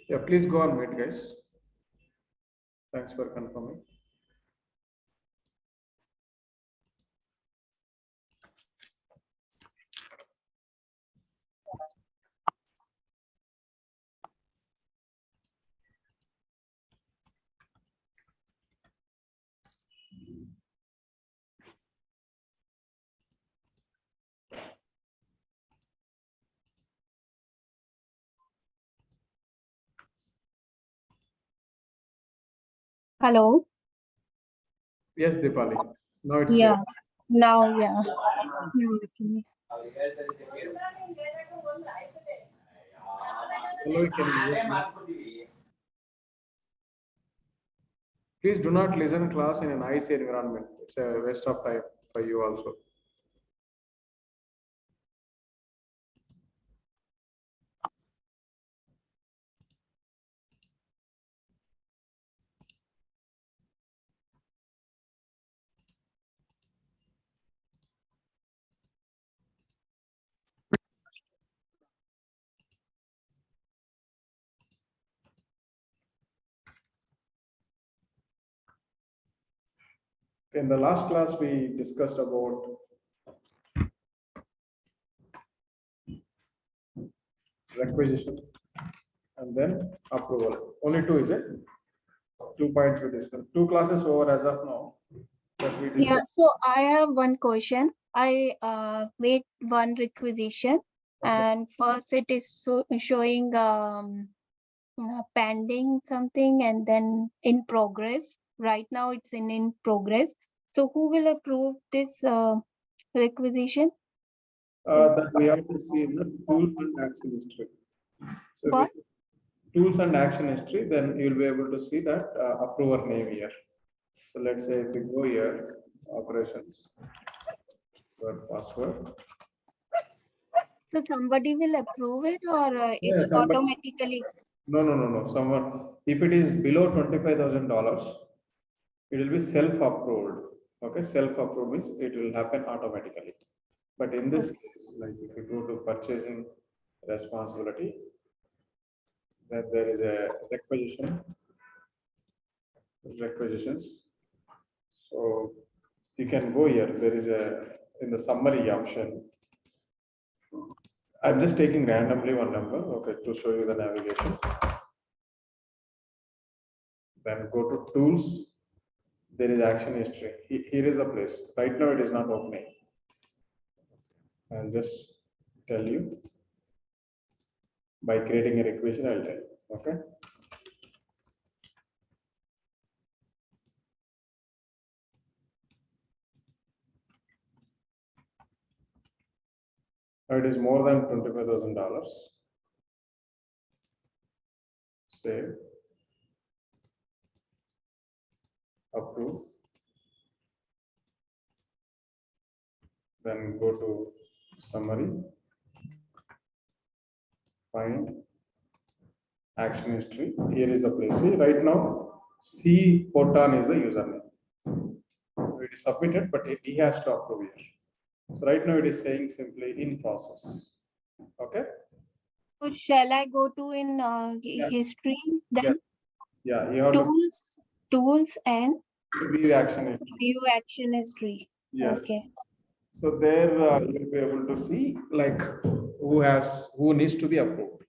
Yeah, please go on mute, guys. Thanks for confirming. Hello. Yes, Dipali. Now it's Yeah. clear. Now, yeah. Okay. Hello, can you hear me? Please do not listen class in a noisy environment. It's a waste of time for you also. In the last class, we discussed about requisition and then approval. Only two, is it? 2 points we discussed. Two classes over as of now that we Yeah. discussed. So I have one question. I made one requisition, Okay. and first it is showing pending something, and then in progress. Right now it's in progress. So who will approve this requisition? That we have to see in the tools and action history. So if What? you see tools and action history, then you'll be able to see that approver name here. So let's say if we go here, operations, your password. So somebody will approve it, or Yeah, it's somebody. automatically? No. Someone, if it is below $25,000, it will be self-approved. Okay, self-approved means it will happen automatically. But in this case, like if you go to purchasing responsibility, then there is a requisitions. So you can go here. There is a in the summary option. I'm just taking randomly one number, okay, to show you the navigation. Then go to tools. There is action history. Here is the place. Right now it is not opening. I'll just tell you by creating a requisition. I'll tell you. Okay. Now it is more than $25,000. Save. Approve. Then go to summary. Find action history. Here is the place. See, right now, C Potan is the username. It is submitted, but he has to approve here. So right now it is saying simply in process. Okay. So shall I go to in history then? Yeah, you have to Tools and view action history. view action history. Yes. Okay. So there you'll be able to see like who needs to be approved.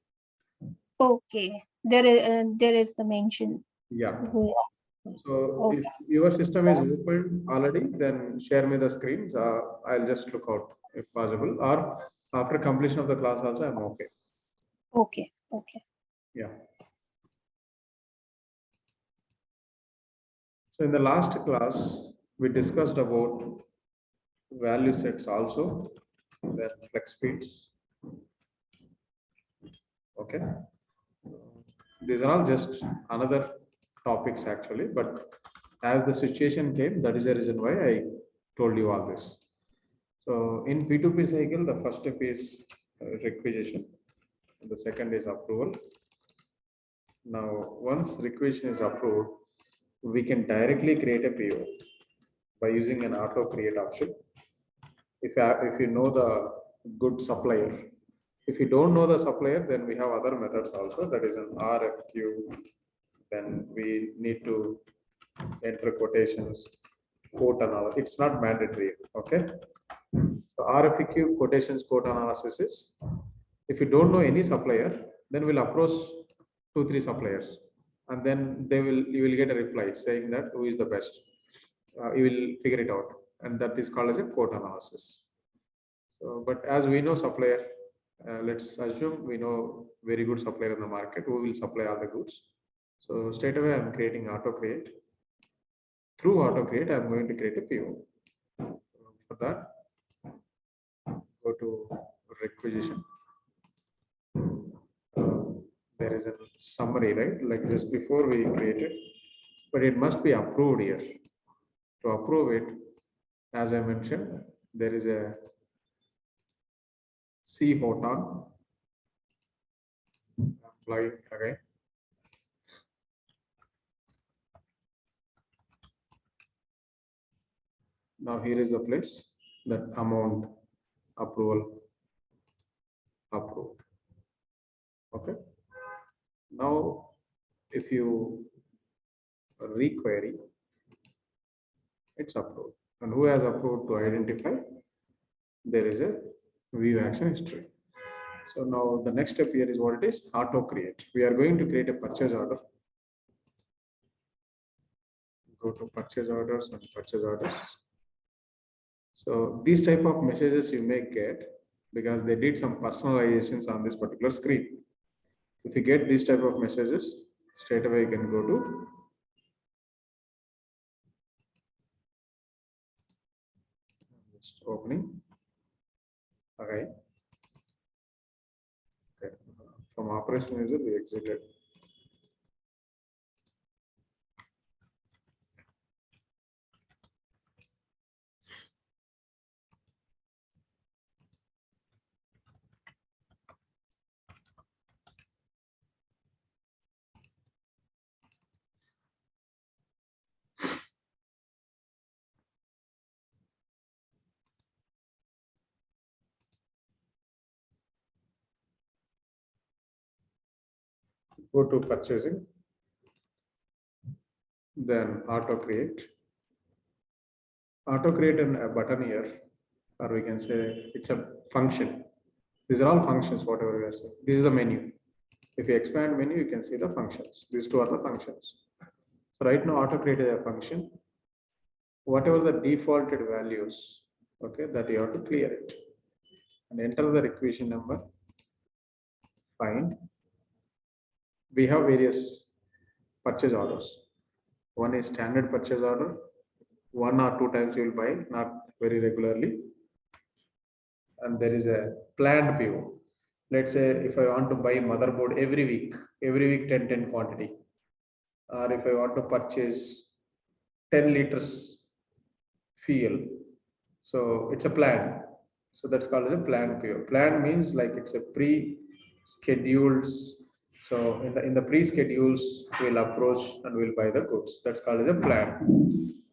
Okay. There is the mention. Yeah. Who- So Okay. if your system is open already, then share me the screen. I'll just look out if possible, or after completion of the class also, I'm okay. Okay. Okay. Yeah. So in the last class, we discussed about value sets also, then flex feeds. Okay. These are all just another topics actually, but as the situation came, that is the reason why I told you all this. So in P2P cycle, the first step is requisition, the second is approval. Now, once requisition is approved, we can directly create a PO by using an auto create option. If you know the good supplier, If you don't know the supplier, then we have other methods also. That is an RFQ. Then we need to enter quotations, quote analysis. It's not mandatory. Okay. So RFQ quotations quote analysis is, if you don't know any supplier, then we'll approach 2, 3 suppliers, and then you will get a reply saying that who is the best. You will figure it out, and that is called as a quote analysis. So, but as we know supplier, let's assume we know very good supplier in the market who will supply all the goods. So straight away I'm creating auto create. Through auto create, I'm going to create a PO. For that, go to requisition. There is a summary, right? Like just before we created, but it must be approved here. To approve it, as I mentioned, there is a C button. Apply again. Now here is the place that amount approval approved. Okay. Now if you requery, it's approved. And who has approved to identify? There is a view action history. So now the next step here is what it is, auto create. We are going to create a purchase order. Go to purchase orders and purchase orders. So these type of messages you may get because they did some personalizations on this particular screen. If you get these type of messages, straight away you can go to just opening. Okay. Okay. From operation user, we exited. Go to purchasing, then auto create. Auto create and a button here, or we can say it's a function. These are all functions, whatever we are saying. This is the menu. If you expand menu, you can see the functions. These two are the functions. So right now, auto create is a function. Whatever the defaulted values, okay, that you have to clear it and enter the requisition number. Find. We have various purchase orders. One is standard purchase order. 1 or 2 times you will buy, not very regularly. And there is a planned PO. Let's say if I want to buy motherboard every week 10 quantity, or if I want to purchase 10 liters fuel, so it's a plan. So that's called as a planned PO. Plan means like it's a pre-scheduled. So in the pre-schedules, we'll approach and we'll buy the goods. That's called as a plan.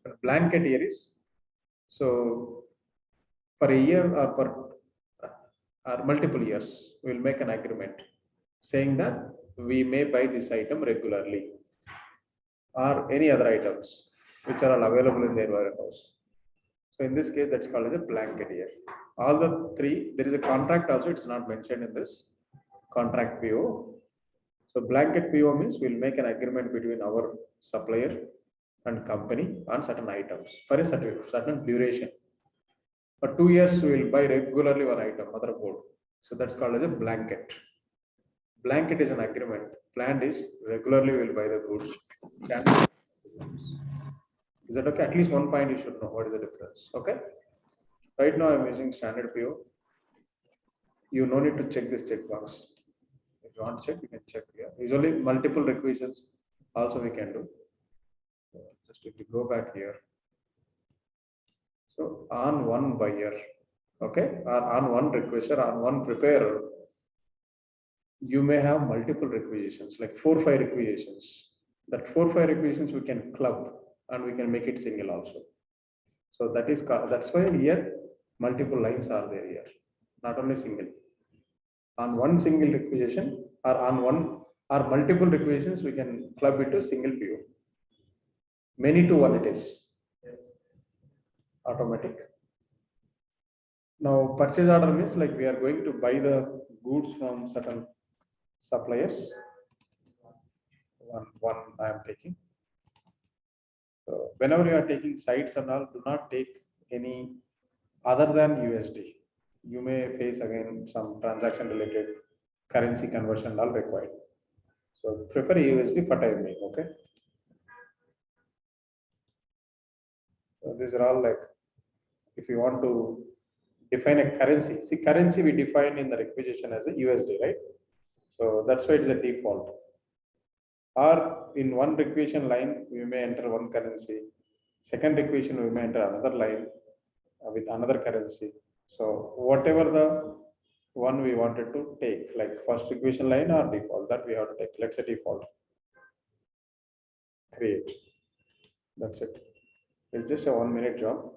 And blanket here is, so for a year or multiple years, we'll make an agreement saying that we may buy this item regularly or any other items which are all available in their warehouse. So in this case, that's called as a blanket here. All the three, there is a contract also, it's not mentioned in this contract PO. So blanket PO means we'll make an agreement between our supplier and company on certain items for a certain duration. For 2 years, we will buy regularly one item, motherboard. So that's called as a blanket. Blanket is an agreement. Planned is regularly we will buy the goods. Is that okay? At least one point you should know what is the difference. Okay. Right now I'm using standard PO. You no need to check this checkbox. If you want to check, you can check here. Usually multiple requisitions also we can do. So just if you go back here. So on one buyer, okay, or on one requester, on one preparer, you may have multiple requisitions, like 4 or 5 requisitions. That 4 or 5 requisitions we can club and we can make it single also. So that's why here multiple lines are there here, not only single. On one single requisition or on one or multiple requisitions, we can club it to single PO. Many to one it is automatic. Now purchase order means like we are going to buy the goods from certain suppliers. One I am taking. So whenever you are taking sites and all, do not take any other than USD. You may face again some transaction related currency conversion all required. So prefer USD for time being, okay? So these are all like, if you want to define a currency, see currency we define in the requisition as a USD, right? So that's why it's a default. Or in one requisition line, we may enter one currency. Second requisition, we may enter another line with another currency. So whatever the one we wanted to take, like first requisition line or default, that we have to take. Let's say default. Create. That's it. It's just a 1 minute job.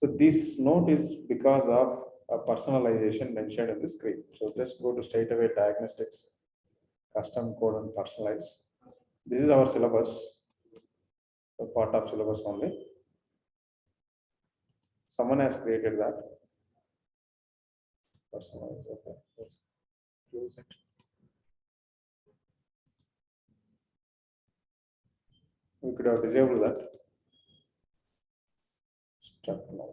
So this note is because of a personalization mentioned in the script. So just go to straight away diagnostics, custom code and personalize. This is our syllabus, a part of syllabus only. Someone has created that. Personalize, okay, let's close it. We could have disabled that. Start now.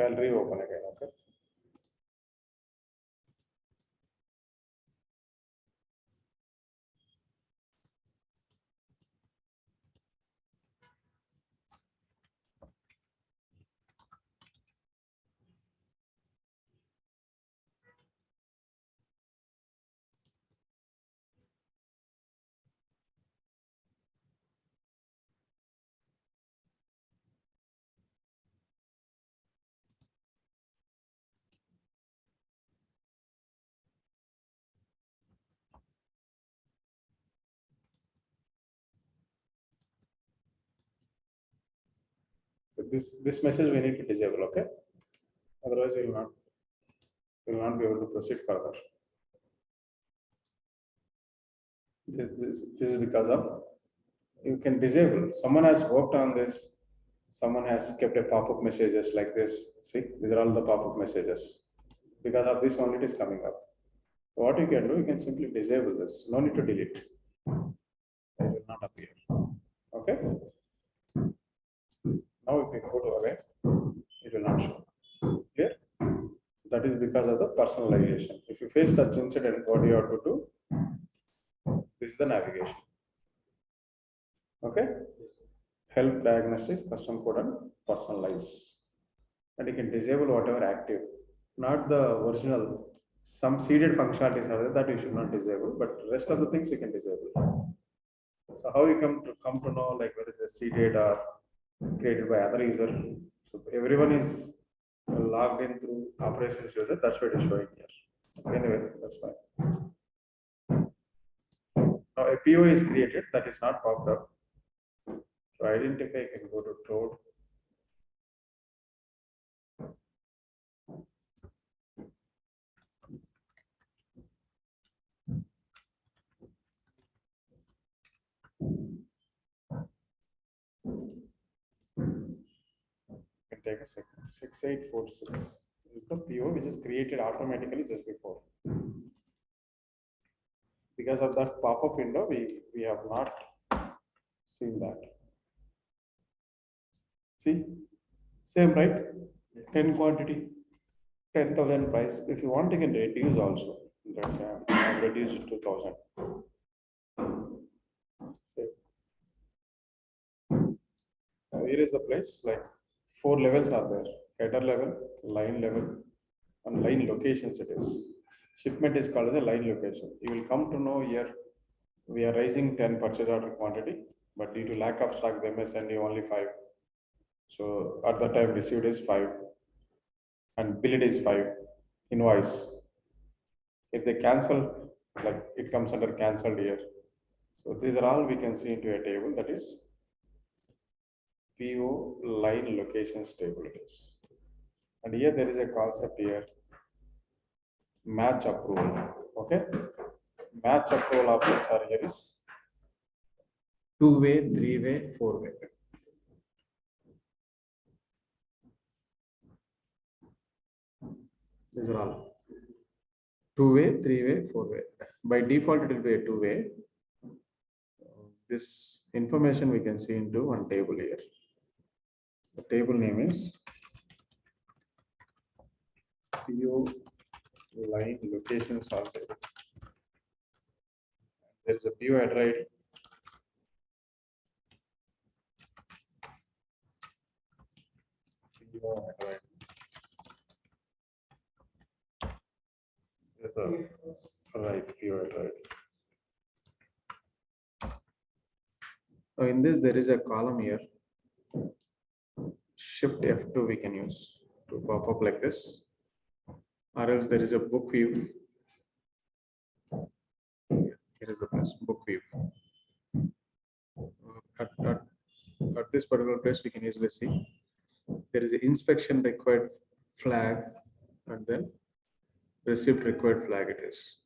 I'll reopen again, okay? So this message we need to disable, okay? Otherwise, we will not be able to proceed further. This is because of you can disable. Someone has worked on this. Someone has kept a pop-up messages like this. See, these are all the pop-up messages. Because of this only it is coming up. So what you can do, you can simply disable this. No need to delete. It will not appear. Okay. Now if we go to away, it will not show. Clear? That is because of the personalization. If you face such incident, what you have to do? This is the navigation. Okay. Help diagnostics, custom code and personalize. And you can disable whatever active, not the original. Some seeded functionalities are there that you should not disable, but rest of the things you can disable. So how you come to know like whether it's seeded or created by other user. So everyone is logged in through operations user. That's what it is showing here. Anyway, that's fine. Now a PO is created that is not popped up. So identify, you can go to Toad. Can take a second. 6846 is the PO which is created automatically just before. Because of that pop-up window, we have not seen that. See, same right? 10 quantity, 10,000 price. If you want, you can reduce also. Let's say I'll reduce it to 1,000. Now here is the place, like 4 levels are there: header level, line level, and line locations. It is shipment is called as a line location. You will come to know here we are raising 10 purchase order quantity, but due to lack of stock, they may send you only 5. So at the time received is 5 and billed is 5 invoice. If they cancel, like it comes under cancelled here. So these are all we can see into a table, that is PO line locations table it is. And here there is a concept here, match approval. Okay, match approval options are here is two-way, three-way, four-way. These are all two-way, three-way, four-way. By default, it will be a two-way. This information we can see into one table here. The table name is PO line location solve table. There is a PO header ID. PO header ID. There's a right PO header ID. So in this, there is a column here. Shift F2 we can use to pop up like this. Or else there is a book view. Here is the place, book view. At this particular place, we can easily see there is an inspection required flag and then receipt required flag it is.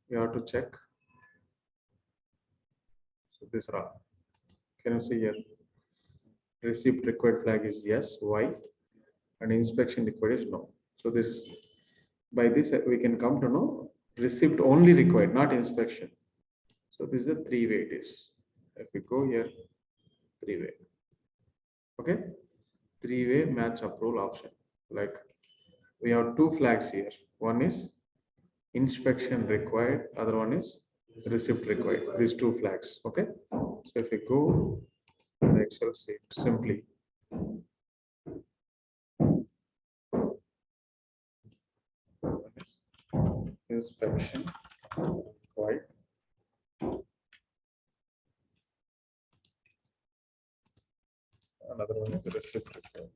You have to check. So this are all. Can you see here? Receipt required flag is yes, Y, and inspection required is no. So this, by this we can come to know receipt only required, not inspection. So this is a three-way it is. If we go here, three-way. Okay, three-way match approval option. Like we have two flags here. One is inspection required, other one is receipt required. These two flags. Okay, so if we go to the Excel sheet simply, inspection required, another one is receipt required.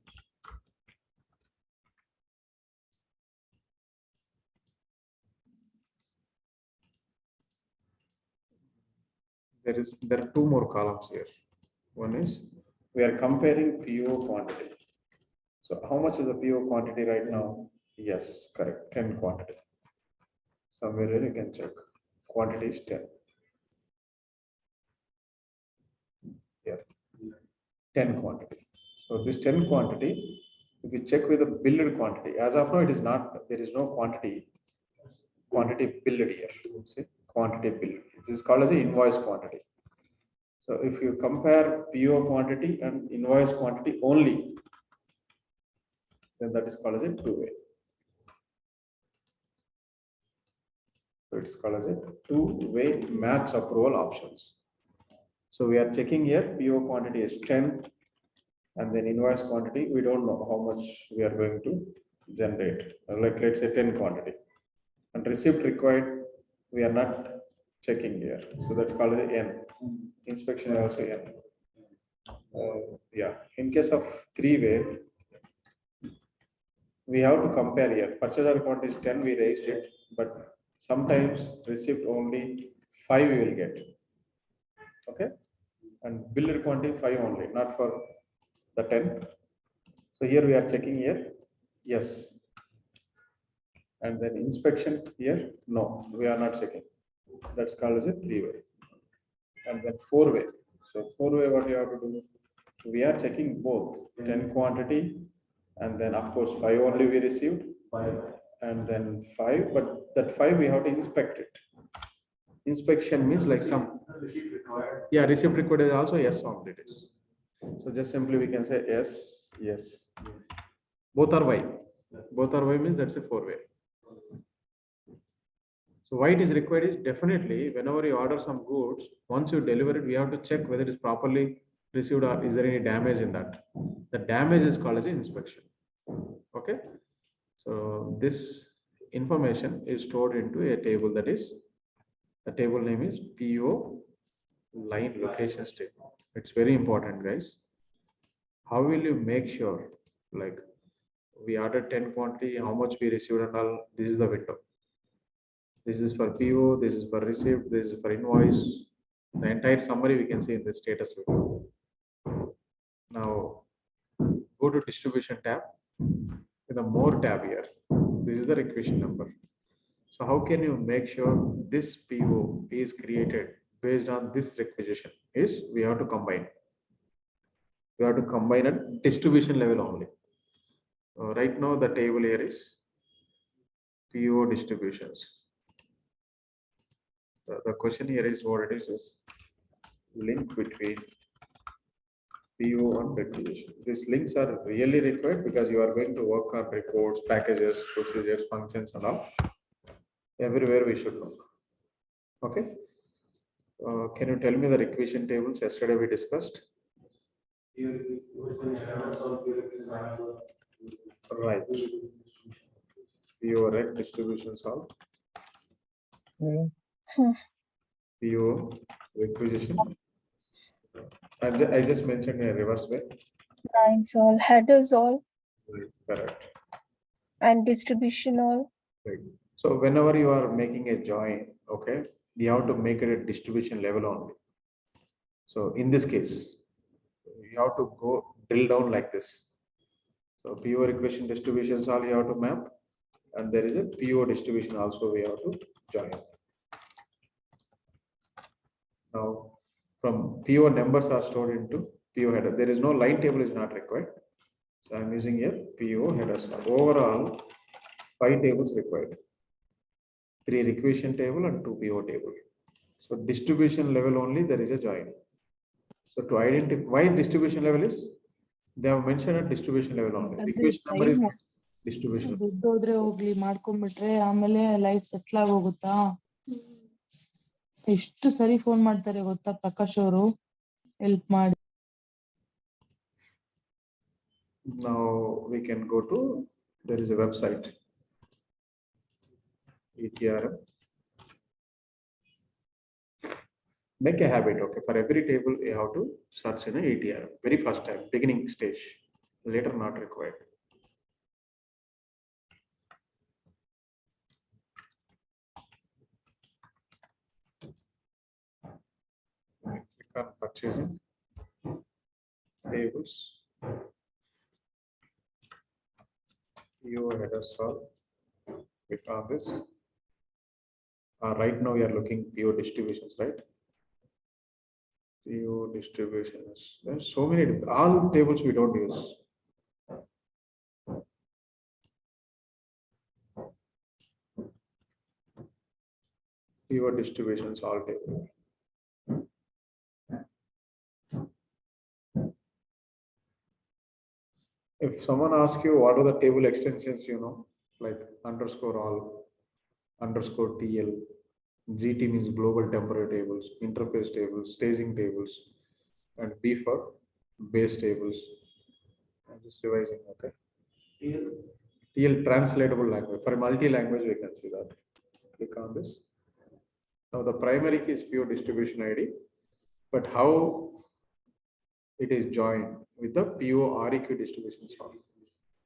There are two more columns here. One is we are comparing PO quantity. So how much is the PO quantity right now? Yes, correct, 10 quantity. Somewhere here you can check. Quantity is 10. Here, 10 quantity. So this 10 quantity, if we check with the billed quantity, as of now it is not, there is no quantity billed here. See, quantity billed. This is called as the invoice quantity. So if you compare PO quantity and invoice quantity only, then that is called as a two-way. So it's called as a two-way match approval options. So we are checking here, PO quantity is 10 and then invoice quantity, we don't know how much we are going to generate. Like let's say 10 quantity. And receipt required, we are not checking here. So that's called as N. Inspection also N. Yeah, in case of three-way, we have to compare here. Purchase order quantity is 10, we raised it, but sometimes receipt only 5 we will get. Okay, and billed quantity 5 only, not for the 10. So here we are checking here, yes. And then inspection here, no, we are not checking. That's called as a three-way. And then four-way. So four-way, what you have to do? We are checking both 10 quantity and then of course 5 only we received. 5. And then 5, but that 5 we have to inspect it. Inspection means like some. Receipt required. Yeah, receipt required is also yes only it is. So just simply we can say yes, yes. Both are Y. Both are Y means that's a four-way. So why it is required is definitely whenever you order some goods, once you deliver it, we have to check whether it is properly received or is there any damage in that. The damage is called as an inspection. Okay. So this information is stored into a table, that is, the table name is PO line location statement. It's very important, guys. How will you make sure, like we ordered 10 quantity, how much we received and all, this is the window. This is for PO, this is for receipt, this is for invoice. The entire summary we can see in the status window. Now, go to to distribution tab, in the more tab here, this is the requisition number. So how can you make sure this PO is created based on this requisition? Is we have to combine. We have to combine at distribution level only. Right now the table here is PO distributions. The question here is what it is link between PO and requisition. These links are really required because you are going to work on reports, packages, procedures, functions, and all. Everywhere we should know. Okay. Can you tell me the requisition tables yesterday we discussed? Right. PO rec distribution solved. PO requisition. I just mentioned in a reverse way. Lines all, headers all, Correct. and distribution all. Right. So whenever you are making a join, okay, you have to make it at distribution level only. So in this case, you have to go drill down like this. So PO requisition distributions all you have to map, and there is a PO distribution also we have to join. Now, from PO numbers are stored into PO header. There is no line table is not required. So I'm using here PO headers. Overall, 5 tables required. 3 requisition table and 2 PO table. So distribution level only there is a join. So to identify why distribution level is, they have mentioned at distribution level only. Requisition number is distribution. ದುಡ್ಡು ಹೋದ್ರೆ ಹೋಗ್ಲಿ ಮಾಡ್ಕೊಂಡ್ಬಿಟ್ರೆ ಆಮೇಲೆ life settle ಆಗೋಗುತ್ತಾ. ಎಷ್ಟು ಸರಿ phone ಮಾಡ್ತಾರೆ ಗೊತ್ತಾ ಪ್ರಕಾಶ್ ಅವರು, help ಮಾಡಿ. Now we can go to, there is a website, ETRM. Make a habit, okay, for every table you have to search in a ETRM, very first time, beginning stage, later not required. Click on purchasing, tables, PO headers all, click on this. Right now we are looking PO distributions, right? PO distributions. There's so many, all tables we don't use. PO distributions, all table. If someone asks you what are the table extensions, you know, like underscore all, underscore TL, GT means global temporary tables, interface tables, staging tables, and B for base tables. I'm just revising, okay. TL translatable language. For multi-language, we can see that. Click on this. Now the primary key is PO distribution ID, but how it is joined with the PO REQ distribution solve.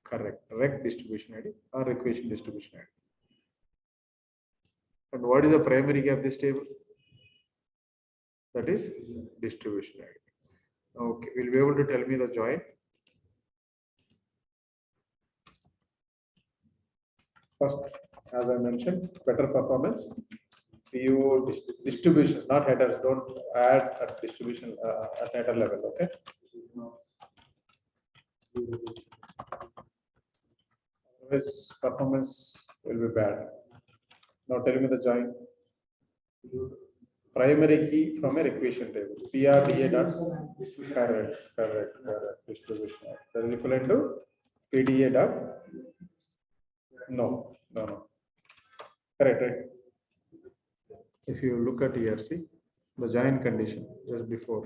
Correct. Rec distribution ID or requisition distribution ID. And what is the primary key of this table? That is distribution ID. Okay, will you be able to tell me the join? First, as I mentioned, better performance. PO distributions, not headers. Don't add at distribution at header level. Okay. Otherwise, performance will be bad. Now tell me the join. Primary key from a requisition table. PRDA dot correct distribution. That is equivalent to PDA dot no. Correct, right? If you look at here, see the join condition just before.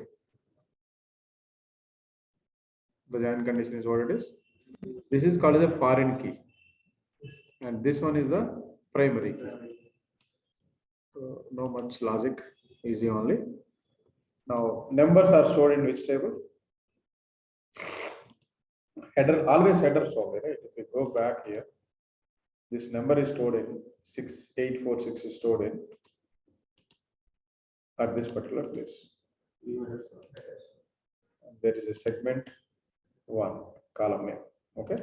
The join condition is what it is. This is called as a foreign key, and this one is the primary key. So no much logic, easy only. Now numbers are stored in which table? Header, always headers only, right? If you go back here, this number is stored in 6846 is stored in at this particular place. There is a segment 1, column name. Okay.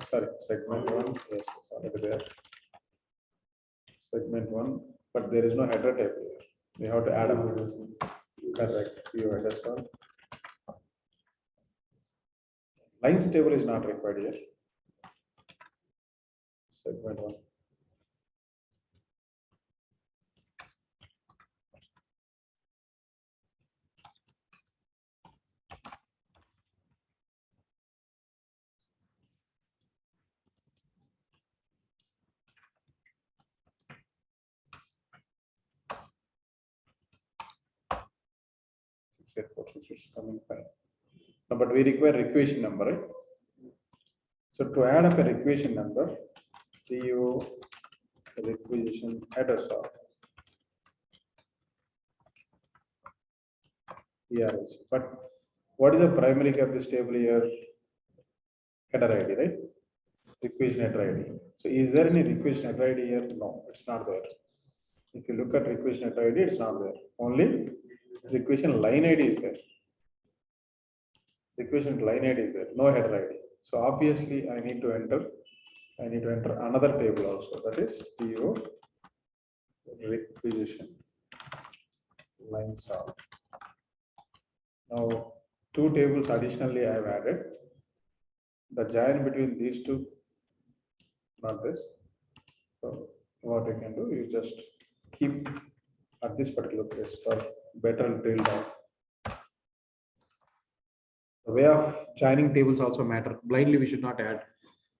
Select segment one. Yes, it's already there. Segment one, but there is no header table here. We have to add up. Correct. View header stuff. Lines table is not required here. Segment one. It's coming fine. No, but we require requisition number, right? So to add up a requisition number, PO requisition header sort. Yes, but what is the primary key of this table here? Header ID, right? Requisition header ID. So is there any requisition header ID here? No, it's not there. If you look at requisition header ID, it's not there. Only requisition line ID is there. Requisition line ID is there, no header ID. So obviously I need to enter another table also, that is PO requisition line sort. Now two tables additionally I have added. The join between these two, not this. So what we can do, you just keep at this particular place for better drill down. The way of joining tables also matter. Blindly we should not add.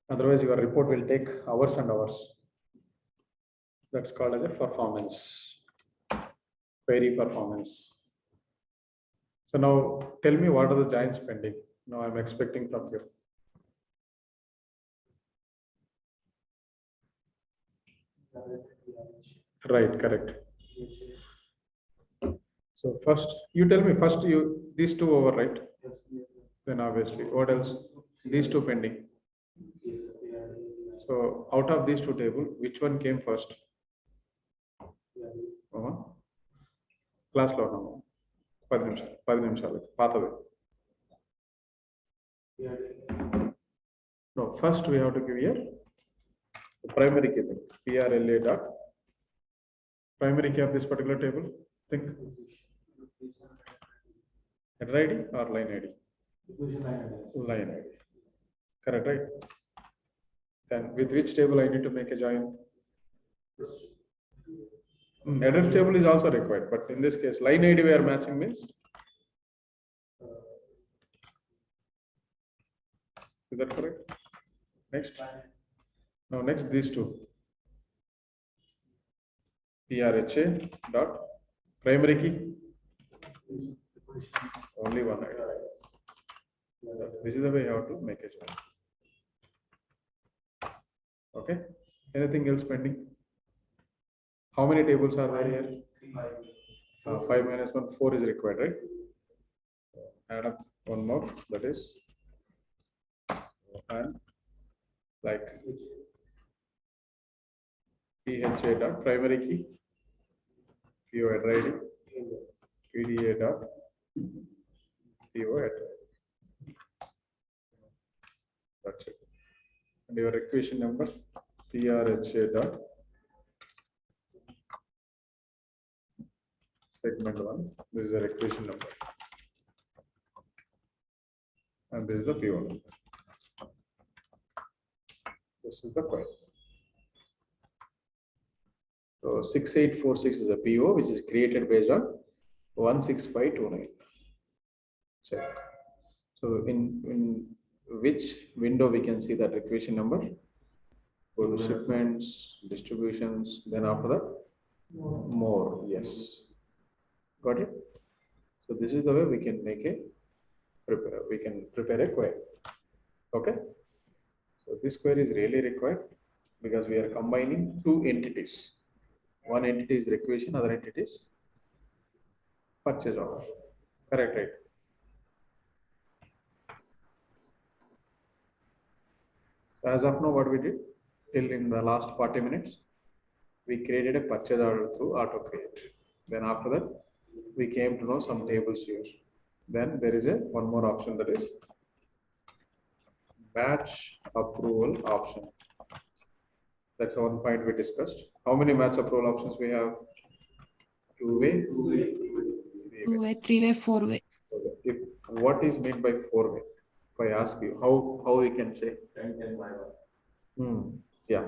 Otherwise your report will take hours and hours. That's called as a performance, query performance. So now tell me what are the joins pending? Now I'm expecting from you. Right, correct. So first, you tell me first these two over, right? Then obviously, what else? These two pending. So out of these two tables, which one came first? Class లో ఉన్నాము 10 నిమిషాలు పాతవి. No, first we have to give here the primary key, PRLA dot primary key of this particular table. Think header ID or line ID? Line ID. Correct, right? Then with which table I need to make a join? Header table is also required, but in this case, line ID we are matching means. Is that correct? Next. Now next these two. PRHA dot primary key. Only one ID. This is the way you have to make a join. Okay. Anything else pending? How many tables are there here? 5 minus 1, 4 is required, right? Add up one more, that is, and like PHA dot primary key, PO header ID, PDA dot PO header ID. That's it. And your requisition number, PRHA dot segment 1. This is the requisition number. And this is the PO number. This is the query. So 6846 is a PO which is created based on 16529. Check. So in which window we can see that requisition number? Go to shipments, distributions, then after that, more. Yes. Got it? So this is the way we can make prepare a query. Okay. So this query is really required because we are combining two entities. One entity is requisition, other entity is purchase order. Correct, right? As of now, what we did till in the last 40 minutes, we created a purchase order through auto create. Then after that, we came to know some tables here. Then there is one more option, that is match approval option. That's one point we discussed. How many match approval options we have? Two-way, three-way. Two-way, three-way, four-way. If, what is meant by four-way? If I ask you, how we can say? Yeah.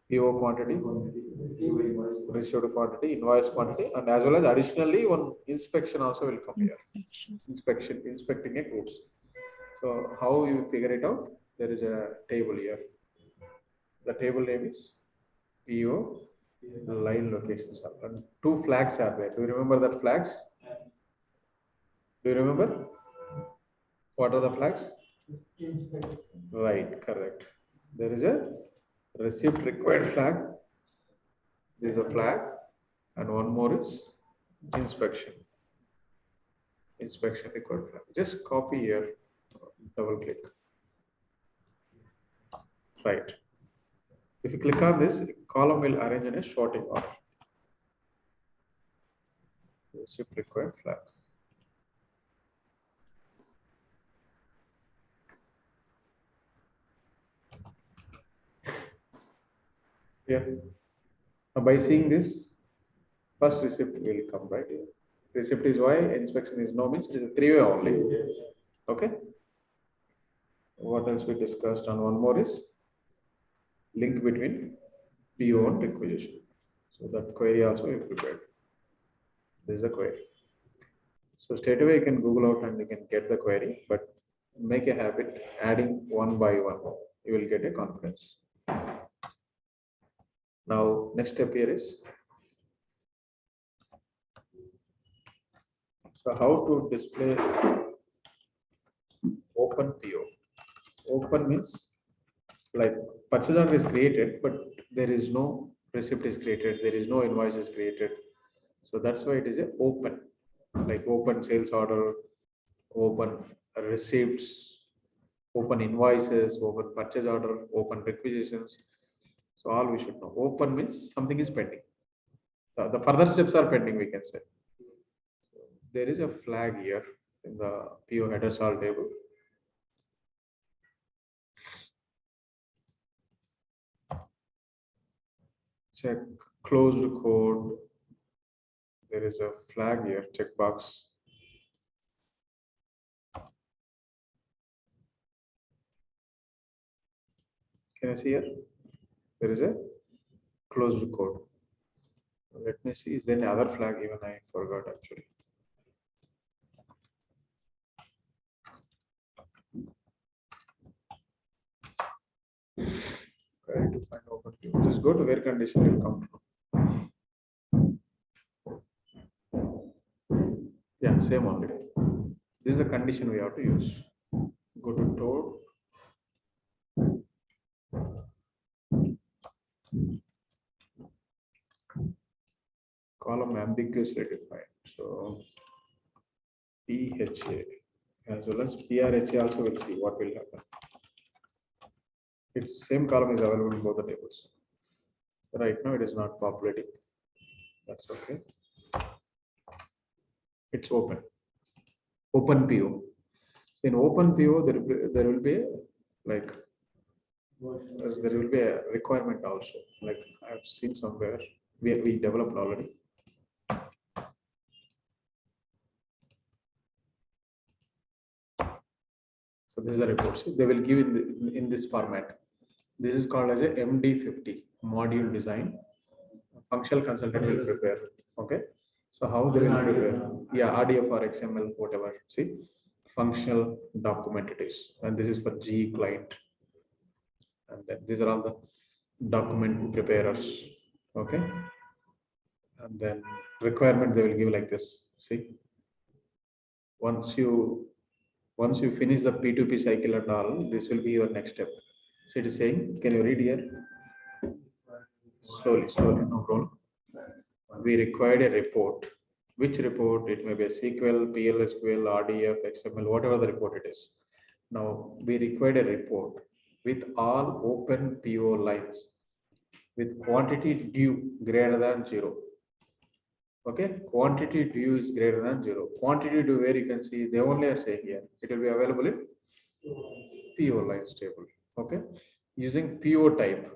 PO quantity, received quantity, invoice quantity, and as well as additionally one inspection also will come here. Inspecting a goods. So how you figure it out? There is a table here. The table name is PO line locations, and two flags are there. Do you remember that flags? Do you remember? What are the flags? Right, correct. There is a receipt required flag. There is a flag, and one more is inspection. Inspection required flag. Just copy here, double click. Right. If you click on this, column will arrange in a sorting order. Receipt required flag. Yeah. Now by seeing this, first receipt will come right here. Receipt is Y, inspection is no, means it is a three-way only. Okay. What else we discussed? And one more is link between PO and requisition. So that query also we prepared. This is a query. So straight away you can Google out and you can get the query, but make a habit adding one by one. You will get a confidence. Now next step here is, so how to display open PO. Open means like purchase order is created, but there is no receipt is created, there is no invoice is created. So that's why it is a open, like open sales order, open receipts, open invoices, open purchase order, open requisitions. So all we should know. Open means something is pending. The further steps are pending, we can say. There is a flag here in the PO headers all table. Check closed code. There is a flag here, checkbox. Can you see here? There is a closed code. Let me see. Is there any other flag? Even I forgot actually. Try to find open view. Just go to where condition will come from. Yeah, same only. This is the condition we have to use. Go to toad. Column ambiguously defined. So PHA as well as PRHA also will see what will happen. Its same column is available in both the tables. Right now it is not populating. That's okay. It's open. Open PO. In open PO, there will be a, like there will be a requirement also. Like I've seen somewhere we developed already. So this is a report. See, they will give in this format. This is called as a MD50 module design. Functional consultant will prepare. Okay. So how they will prepare? Yeah, RDF or XML, whatever. See, functional document it is, and this is for G client. And then these are all the document preparers. Okay. And then requirement they will give like this. See, once you finish the P2P cycle and all, this will be your next step. So it is saying, can you read here? Slowly, no problem. We required a report. Which report? It may be a SQL, PLSQL, RDF, XML, whatever the report it is. Now we required a report with all open PO lines with quantity due greater than 0. Okay, quantity due is greater than 0. Quantity due, where you can see they only are saying here, it will be available in PO lines table. Okay, using PO type.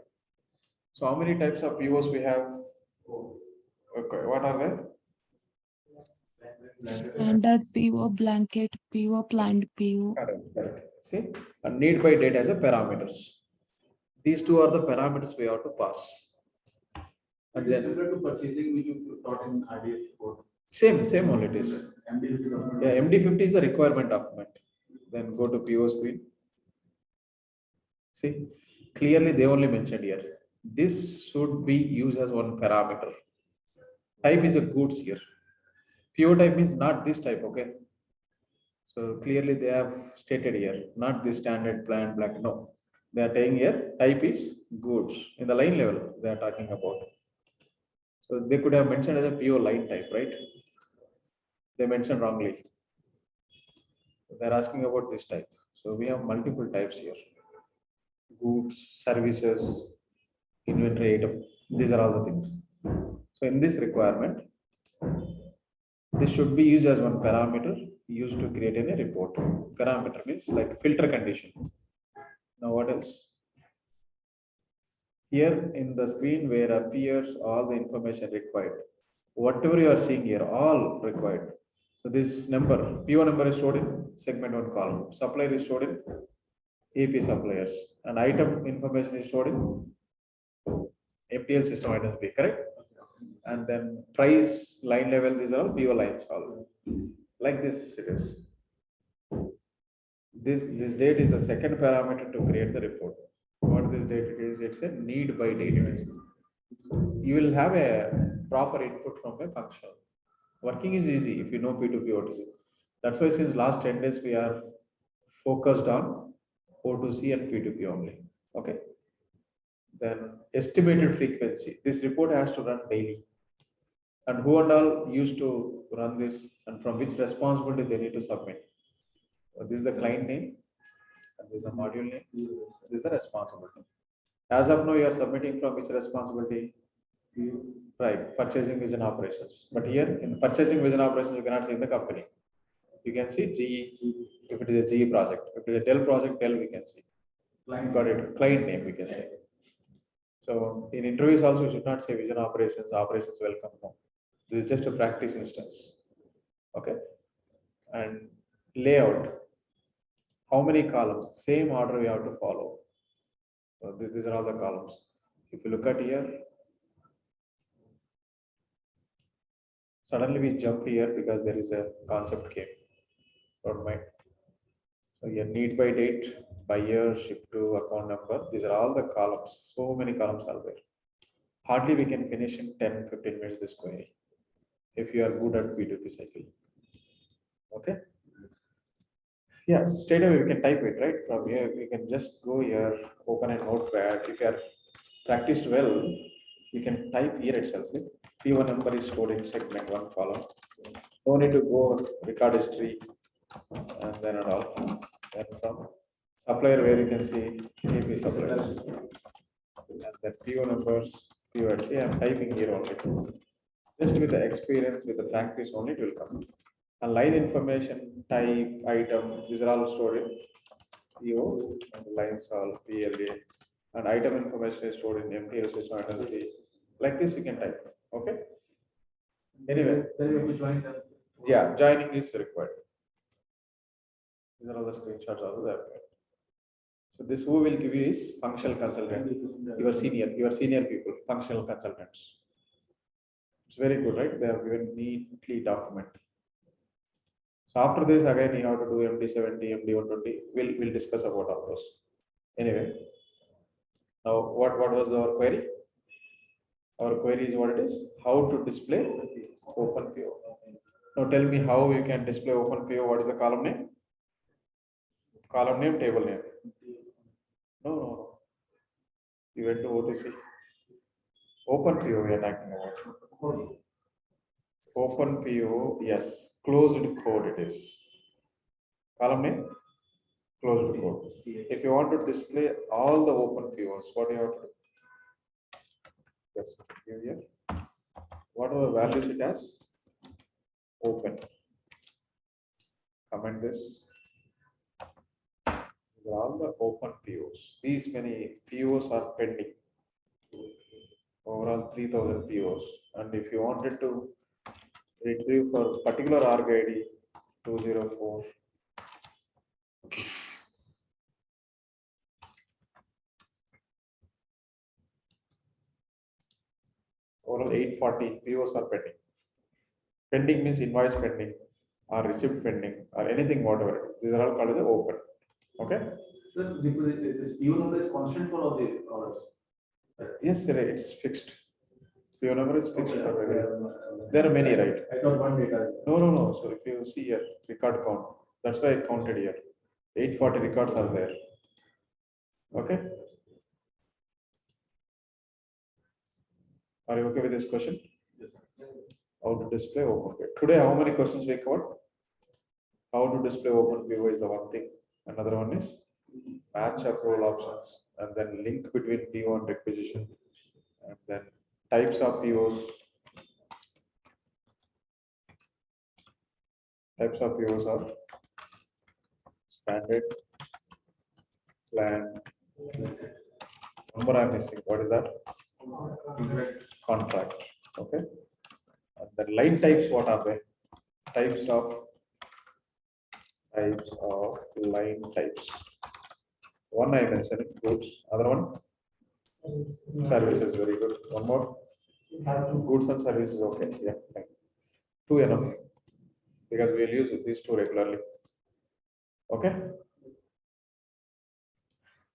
So how many types of POs we have? Okay, what are they? Standard PO, blanket PO, planned PO. Correct. See, and need by date as a parameters. These two are the parameters we have to pass. And It is then similar to purchasing which you taught in RDF code. same only it is. MD50 document. Yeah, MD50 is the requirement document. Then go to PO screen. See, clearly they only mentioned here. This should be used as one parameter. Type is a goods here. PO type is not this type, okay? So clearly they have stated here, not this standard plan black. No, they are saying here type is goods in the line level they are talking about. So they could have mentioned as a PO line type, right? They mentioned wrongly. They're asking about this type. So we have multiple types here: goods, services, inventory item. These are all the things. So in this requirement, this should be used as one parameter used to create any report. Parameter means like filter condition. Now what else? Here in the screen where appears all the information required. Whatever you are seeing here, all required. So this number, PO number is stored in segment 1 column. Supplier is stored in AP suppliers. And item information is stored in FTL system items B, correct? And then price line level, these are all PO lines all. Like this it is. This date is the second parameter to create the report. What this date is, it's a need by date. You will have a proper input from a function. Working is easy if you know P2P OTC. That's why since last 10 days we are focused on O2C and P2P only. Okay. Then estimated frequency. This report has to run daily. And who and all used to run this and from which responsibility they need to submit. So this is the client name, and this is the module name, this is the responsibility. As of now, you are submitting from which responsibility? Right, purchasing vision operations. But here in purchasing vision operations, you cannot see in the company. You can see GE, if it is a GE project. If it is a Dell project, Dell we can see. Got it, client name we can say. So in interviews also, you should not say vision operations welcome. No. This is just a practice instance. Okay. And layout. How many columns? Same order we have to follow. So these are all the columns. If you look at here, suddenly we jump here because there is a concept came. Don't mind. So your need by date, buyer, ship to, account number. These are all the columns. So many columns are there. Hardly we can finish in 10-15 minutes this query if you are good at P2P cycle. Okay. Yeah, straight away we can type it right from here. We can just go here, open a notepad. If you are practiced well, you can type here itself. P1 number is stored in segment 1 column. No need to go record history and then and all. Then from supplier where you can see AP suppliers. And then PO numbers, PO. See, I'm typing here only. Just with the experience, with the practice only, it will come. And line information, type, item, these are all stored in PO, and the lines all PLA. And item information is stored in MTL system identity. Like this, you can type. Okay. Anyway, Then you have to join them. yeah, joining is required. These are all the screenshots also there. So this who will give you is functional consultant, your senior people, functional consultants. It's very good, right? They are given neatly document. So after this, again, you have to do MD70, MD120. We'll discuss about all those. Anyway, now what was our query? Our query is what it is: how to display open PO. Now tell me how you can display open PO. What is the column name? Column name, table name. No. You went to OTC. Open PO we are talking about. Open PO, yes. Closed code it is. Column name? Closed code. If you want to display all the open POs, what do you have to do? Just give here. whatever values it has, open. Comment this. These are all the open POs. These many POs are pending. Overall 3000 POs. And if you wanted to retrieve for particular org ID 204, overall 840 POs are pending. Pending means invoice pending or receipt pending or anything, whatever. These are all called as open. Okay? Sir, this PO number is constant for all the orders. Yes, sir, it's fixed. PO number is fixed Okay, for every. okay. There are many, right? I thought one data. No. So if you see here, record count, that's why I counted here. 840 records are there. Okay? Are you okay with this question? Yes, sir. How to display open PO? Today, how many questions we covered? How to display open PO is the one thing. Another one is match approval options, and then link between PO and requisition, and then types of POs. Types of POs are standard, plan. Number I'm missing. What is that? Contract. Okay. And then line types, what are they? Types of line types. One I mentioned, goods. Other one, services. Very good. One more, goods and services. Okay. Yeah. Fine. Two enough, because we'll use these two regularly. Okay.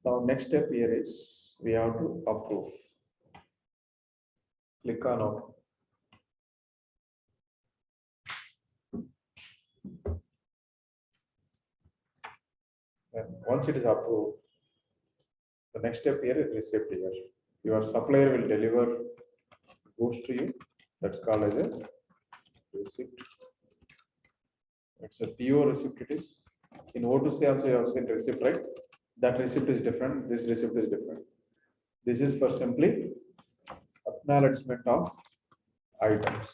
Now next step here is we have to approve. Click on OK. And once it is approved, the next step here is receipt here. Your supplier will deliver goods to you. That's called as a receipt. It's a PO receipt. It is. In O2C also you have seen receipt, right? That receipt is different. This receipt is different. This is for simply acknowledgement of items.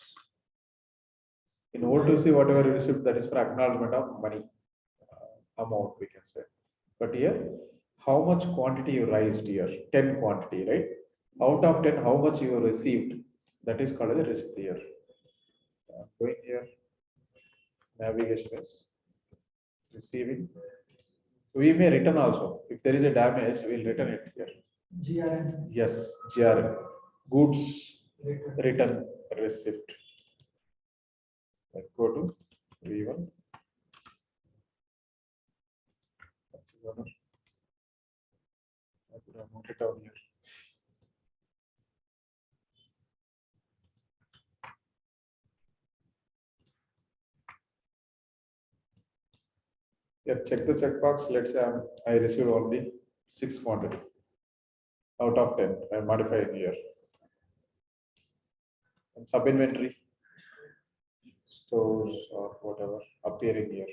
In O2C, whatever you receive, that is for acknowledgement of money amount, we can say. But here, how much quantity you raised here? 10 quantity, right? Out of 10, how much you received? That is called as a receipt here. Going here, navigation is receiving. We may return also. If there is a damage, we'll return it here. GRN. Yes, GRN. Goods return receipt. Let's go to V1. I could have noted down here. Yeah, check the checkbox. Let's say I received only 6 quantity out of 10. I'm modifying here. And sub inventory, stores or whatever appearing here.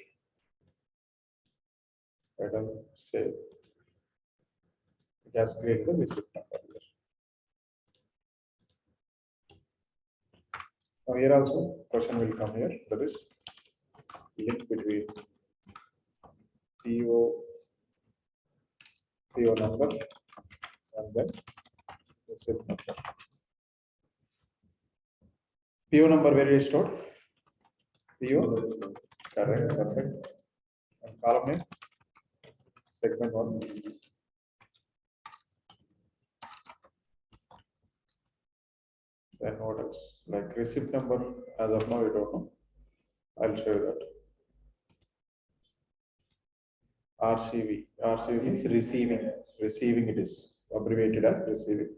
I don't say it has created the receipt number here. Now here also question will come here. That is link between PO number and then receipt number. PO number where is stored? PO, correct, perfect. And column name, segment 1. Then what else? Like receipt number, as of now, we don't know. I'll show you that. RCV means receiving. Receiving it is abbreviated as receiving.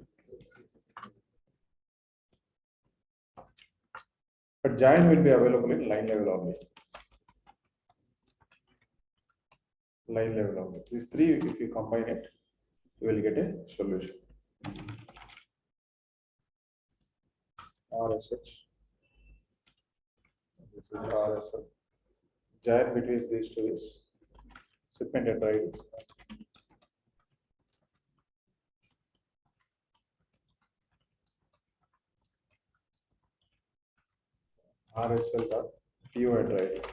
But giant will be available in line level only. Line level only. These three, if you combine it, you will get a solution. RSH. This is RSH. Giant between these two is shipment and ID. rsl.pu at right.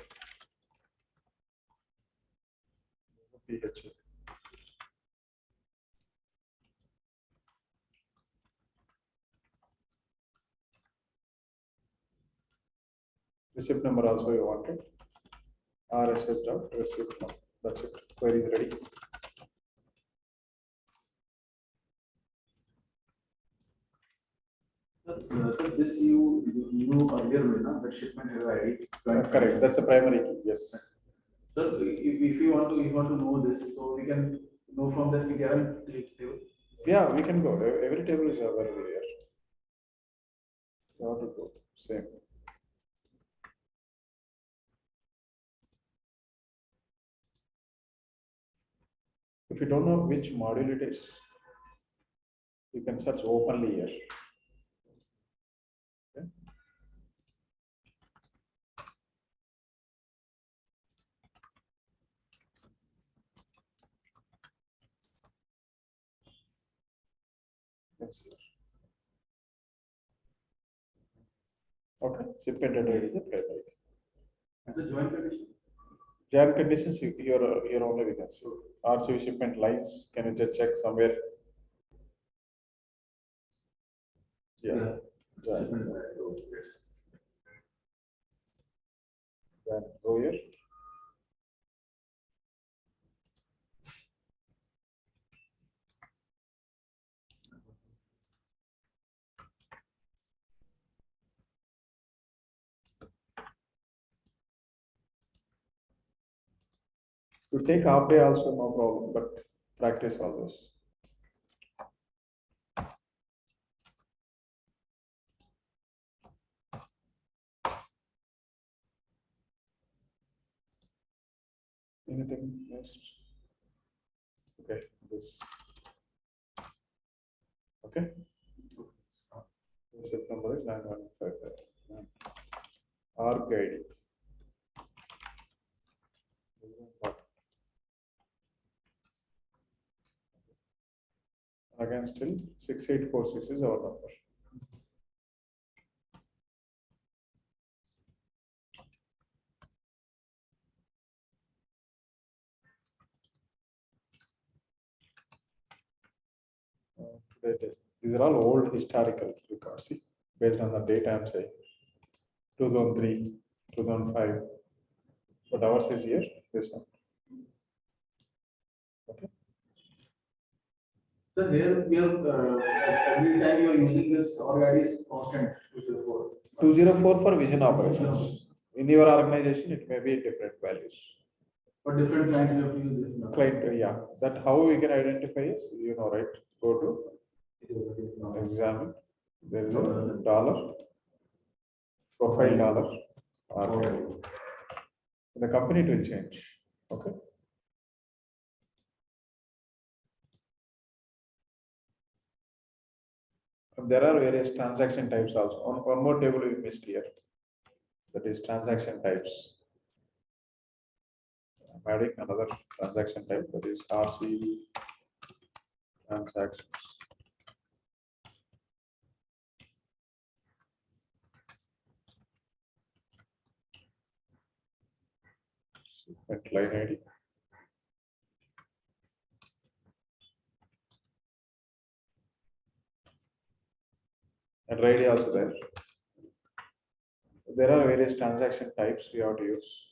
PH. Receipt number also you wanted. rsl.receipt number. That's it. Query is ready. So this you earlier know that shipment have ID. Correct. That's a primary key. Yes. So if you want to know this, so we can know from this we can table. Yeah, we can go. Every table is available here. You have to go. Same. If you don't know which module it is, you can search openly here. Okay. Yes, here. Okay, shipment address is a primary. And the joint condition. Job conditions, you're only we can see. RCV shipment lines, can you just check somewhere? Yeah. Job. Shipment yes. Then go here. You take half day also, no problem, but practice all this. Anything next? Okay, this. Okay. The ship number is 9155. ARC ID. Again, still 6846 is our number. These are all old historical records, see, based on the data I'm saying. 2003, 2005. But ours is here, this one. Okay. So here we have every time you are using this org ID is constant 204. 204 for vision operations. In your organization, it may be different values. For different clients you have to use this number. Client, yeah. That how we can identify is, you know, right? Go to examine. There is a dollar, profile dollar, Okay. the company it will change. Okay. And there are various transaction types also. One more table we missed here. That is transaction types. I'm adding another transaction type, that is RC transactions. Shipment line ID. And ID also there. There are various transaction types we have to use.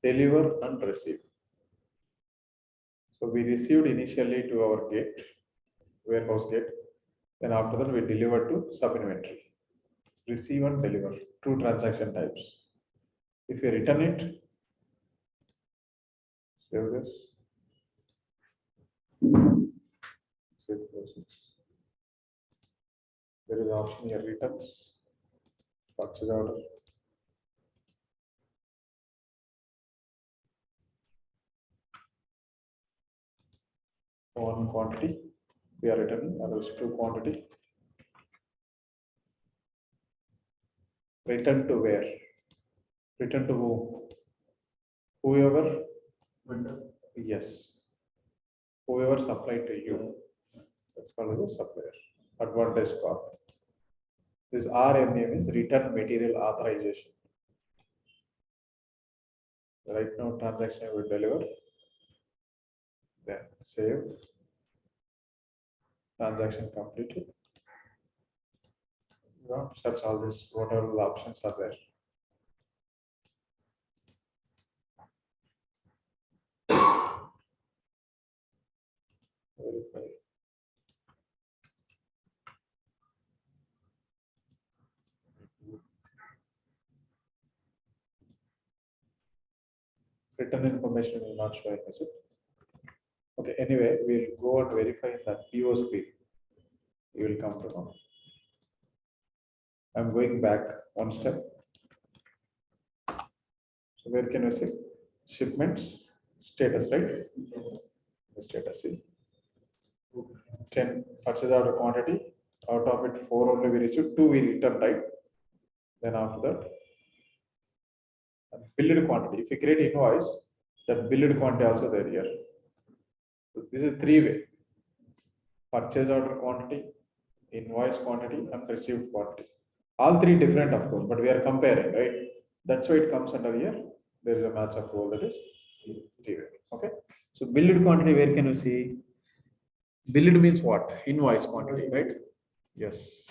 Deliver and receive. So we received initially to our gate, warehouse gate. Then after that we deliver to sub inventory. Receive and deliver, two transaction types. If you return it, save this. Save process. There is option here, returns, purchase order. One quantity, we are returning, others two quantity. Return to where? Return to whom? Whoever, Vendor. yes, whoever supplied to you, that's called as a supplier. Advantage Corp. This RM name is Return Material Authorization. Right now, transaction will deliver. Then save. Transaction completed. You want to search all this, whatever the options are there. Verify. Written information will not show, is it? Okay, anyway, we'll go and verify in the PO screen. You will come to know. I'm going back one step. So where can we see? Shipments, status, right? The status is 10 purchase order quantity. Out of it, 4 only we received, 2 we returned, right? Then after that, billed quantity. If you create invoice, that billed quantity also there here. So this is 3-way. Purchase order quantity, invoice quantity, and received quantity. All 3 different, of course, but we are comparing, right? That's why it comes under here. There is a match of role, that is 3-way. Okay. So billed quantity, where can you see? Billed means what? Invoice quantity, right? Yes.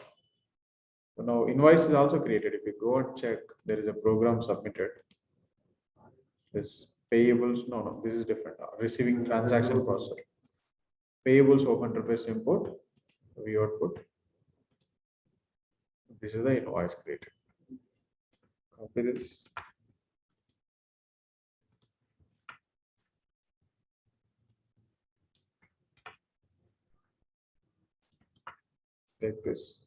So now invoice is also created. If you go and check, there is a program submitted. This payables, no, this is different. Receiving transaction processor. Payables open interface import, we output. This is the invoice created. Copy this. Take this.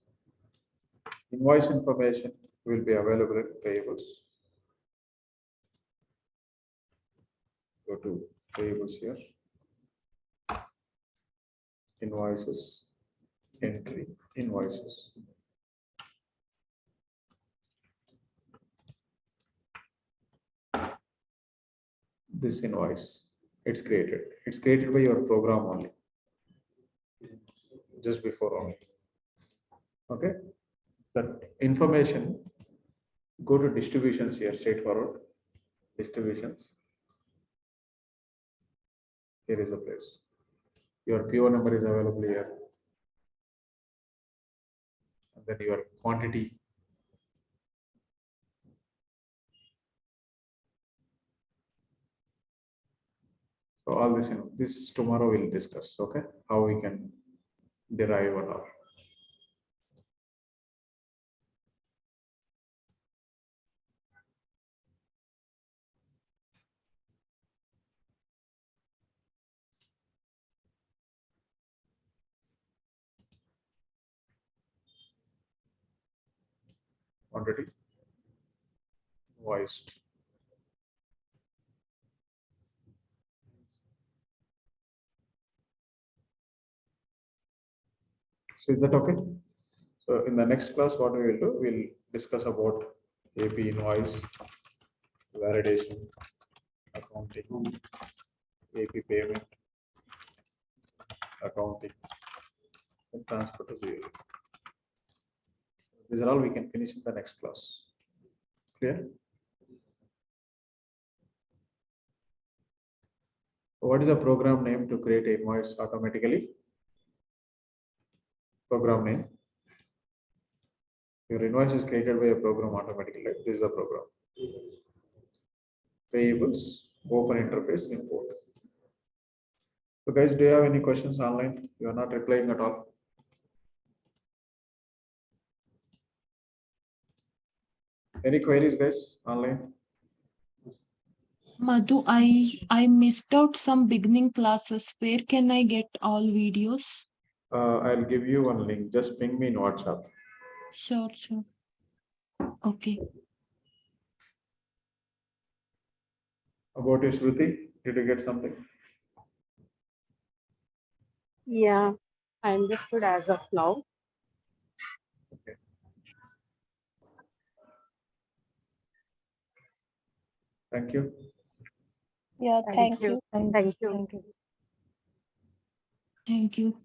Invoice information will be available in payables. Go to payables here. Invoices, entry, invoices. This invoice, it's created. It's created by your program only. Just before only. Okay. That information, go to distributions here, straightforward. Distributions. Here is the place. Your PO number is available here. And then your quantity. So all this tomorrow we'll discuss, okay? How we can derive or not. Quantity, voiced. So is that okay? So in the next class, what we will do, we'll discuss about AP invoice, validation, accounting, AP payment, accounting, and transfer to zero. These are all we can finish in the next class. Clear? What is the program name to create invoice automatically? Program name. Your invoice is created by a program automatically. Right? This is the program. Payables, open interface, import. So guys, do you have any questions online? You are not replying at all. Any queries, guys, online? Madhu, I missed out some beginning classes. Where can I get all videos? I'll give you one link. Just ping me in WhatsApp. Sure. Okay. About you, Shruti, did you get something? Yeah, I understood as of now. Okay. Thank you. Yeah, thank you. Thank you. Thank you.